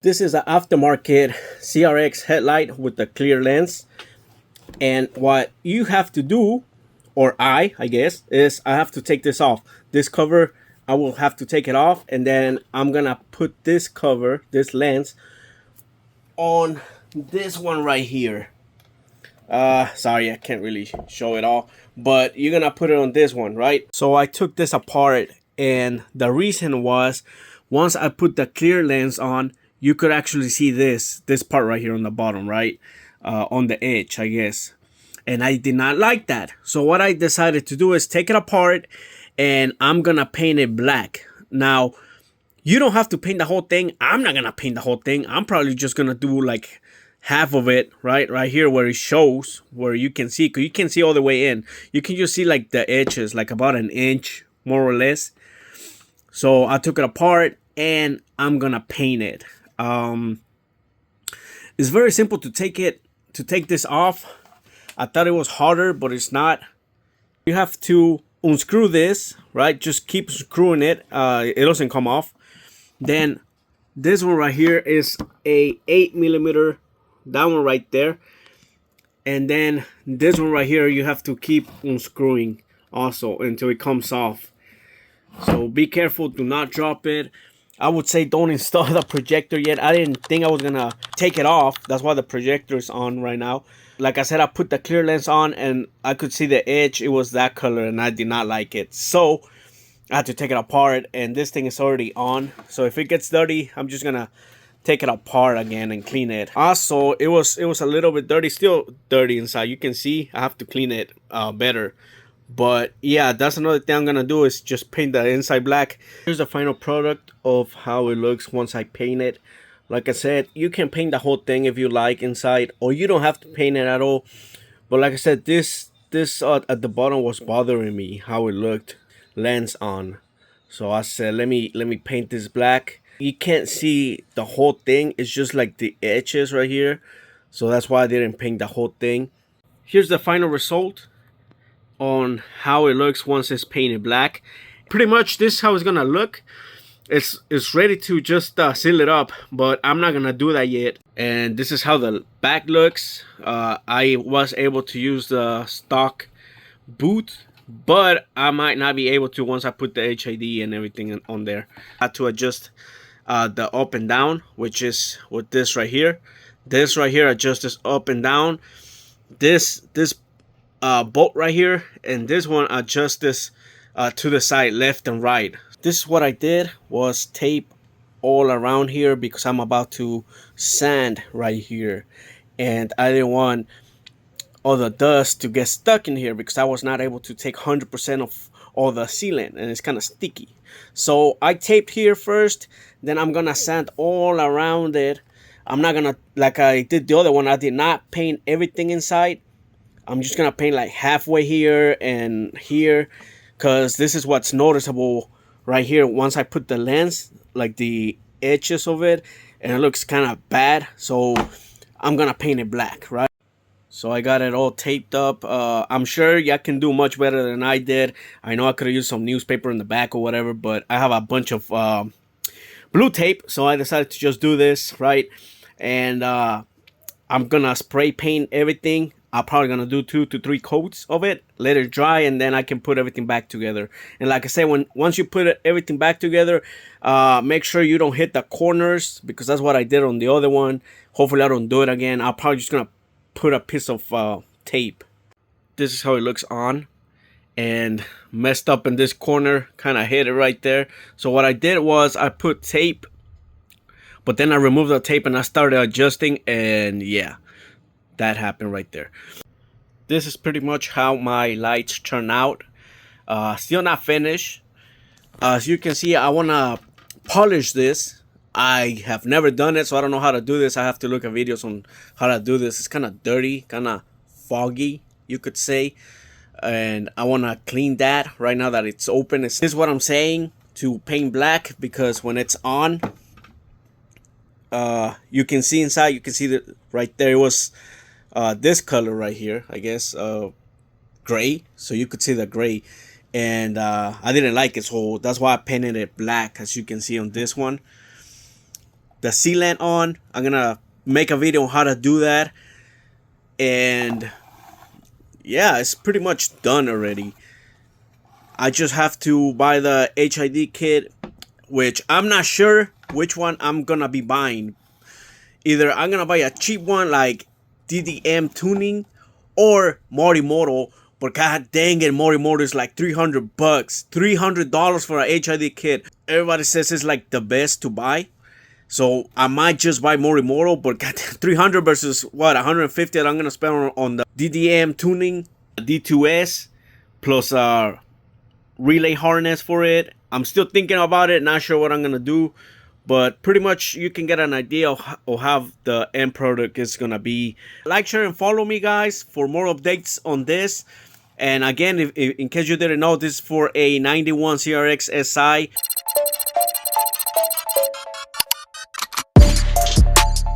This is an aftermarket CRX headlight with the clear lens. And what you have to do, or I guess, is I have to take this off. This cover, I will have to take it off. And then I'm going to put this cover, this lens, on this one right here. Sorry, I can't really show it all. But you're going to put it on this one, right? So I took this apart. And the reason was, once I put the clear lens on, you could actually see this part right here on the bottom, right? On the edge, I guess. And I did not like that. So what I decided to do is take it apart and I'm going to paint it black. Now, you don't have to paint the whole thing. I'm not going to paint the whole thing. I'm probably just going to do like half of it, right here where it shows, where you can see, because you can see all the way in. You can just see like the edges, like about an inch, more or less. So I took it apart and I'm going to paint it. It's very simple to take this off. I thought it was harder, but it's not. You have to unscrew this, right? Just keep screwing it. It doesn't come off. Then this one right here is a 8mm. That one right there. And then this one right here, you have to keep unscrewing also until it comes off. So be careful, do not drop it. I would say don't install the projector yet. I didn't think I was gonna take it off. That's why the projector is on right now. Like I said, I put the clear lens on and I could see the edge. It was that color and I did not like it. So I had to take it apart, and this thing is already on. So if it gets dirty, I'm just gonna take it apart again and clean it. Also, it was a little bit dirty, still dirty inside. You can see I have to clean it better. But yeah, that's another thing I'm gonna do, is just paint the inside black. Here's the final product of how it looks once I paint it. Like I said, you can paint the whole thing if you like inside, or you don't have to paint it at all. But like I said, this at the bottom was bothering me how it looked, lens on. So I said, let me paint this black. You can't see the whole thing. It's just like the edges right here. So that's why I didn't paint the whole thing. Here's the final result on how it looks once it's painted black. Pretty much this is how it's gonna look. It's ready to just seal it up, but I'm not gonna do that yet. And this is how the back looks. I was able to use the stock boot, but I might not be able to once I put the HID and everything on there. I had to adjust the up and down, which is with this right here. This right here adjusts this up and down. This bolt right here, and this one adjusts this to the side, left and right. This is what I did, was tape all around here because I'm about to sand right here, and I didn't want all the dust to get stuck in here because I was not able to take 100% of all the sealant, and it's kind of sticky. So I taped here first, then I'm gonna sand all around it. I'm not gonna, like I did the other one, I did not paint everything inside. I'm just gonna paint like halfway here and here, because this is what's noticeable right here once I put the lens, like the edges of it, and it looks kind of bad. So I'm gonna paint it black, right? So I got it all taped up. I'm sure y'all can do much better than I did. I know I could have used some newspaper in the back or whatever, but I have a bunch of blue tape, so I decided to just do this, right? And I'm gonna spray paint everything. I'm probably gonna do 2 to 3 coats of it, let it dry, and then I can put everything back together. And like I said, once you put everything back together, make sure you don't hit the corners, because that's what I did on the other one. Hopefully I don't do it again. I'm probably just gonna put a piece of tape. This is how it looks on, and messed up in this corner, kind of hit it right there. So what I did was I put tape, but then I removed the tape and I started adjusting, and yeah, that happened right there. This is pretty much how my lights turn out. Still not finished. As you can see, I want to polish this. I have never done it, so I don't know how to do this. I have to look at videos on how to do this. It's kind of dirty, kind of foggy, you could say. And I want to clean that right now that it's open. This is what I'm saying, to paint black, because when it's on, you can see inside. You can see that right there. It was this color right here, I guess, gray. So you could see the gray, and I didn't like it, so that's why I painted it black, as you can see on this one. the sealant on. I'm gonna make a video on how to do that. And yeah, it's pretty much done already. I just have to buy the HID kit, which I'm not sure which one I'm gonna be buying. Either I'm gonna buy a cheap one like DDM tuning or Morimoto, but god dang it, Morimoto is like $300, $300 for a HID kit. Everybody says it's like the best to buy, so I might just buy Morimoto, but god, 300 versus what, 150 that I'm gonna spend on the DDM tuning, D2S, plus relay harness for it. I'm still thinking about it, not sure what I'm gonna do, but pretty much you can get an idea of how the end product is gonna be. Like, share, and follow me, guys, for more updates on this. And again, if in case you didn't know, this is for a 91 CRX SI.